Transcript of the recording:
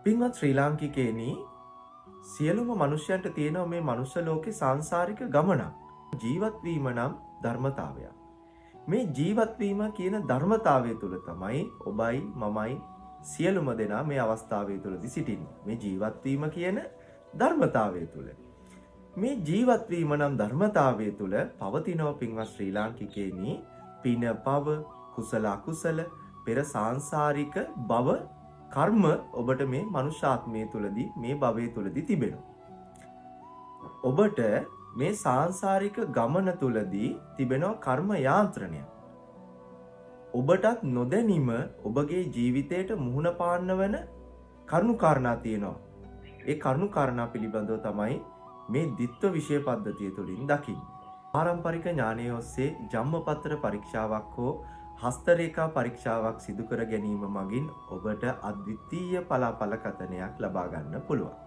පින්වත් ශ්‍රී ලාංකිකයනි සියලුම මනුෂ්‍යයන්ට තියෙනවා මේ මනුෂ්‍ය ලෝකේ සාංශාරික ගමනක්. ජීවත් වීම නම් ධර්මතාවයක්. මේ ජීවත් වීම කියන ධර්මතාවය තුළ තමයි ඔබයි මමයි සියලුම දෙනා මේ අවස්ථාවේ තුලදී සිටින්නේ. මේ ජීවත් වීම කියන ධර්මතාවය තුළ. මේ ජීවත් වීම නම් ධර්මතාවය තුළ පවතිනව පින්වත් ශ්‍රී ලාංකිකයනි පින පව කුසල අකුසල පෙර සාංශාරික භව කර්ම ඔබට මේ මනුෂ්‍යාත්මය තුලදී මේ භවයේ තුලදී තිබෙනවා. ඔබට මේ සාංශාරික ගමන තුලදී තිබෙනවා කර්ම යාන්ත්‍රණය. ඔබටත් නොදැනීම ඔබගේ ජීවිතයට මුහුණ පාන්න වෙන කරුණු කාරණා තියෙනවා. ඒ කරුණු කාරණා පිළිබඳව තමයි මේ ද්විත්ව විෂය පද්ධතිය තුලින් දකින්නේ. පාරම්පරික ඥානය ඔස්සේ ජම්මපත්‍ර පරීක්ෂාවක් හෝ හස්තරේඛා පරීක්ෂාවක් සිදු කර ගැනීම මගින් ඔබට අද්විතීය පලාඵල කතනයක් ලබා ගන්න පුළුවන්.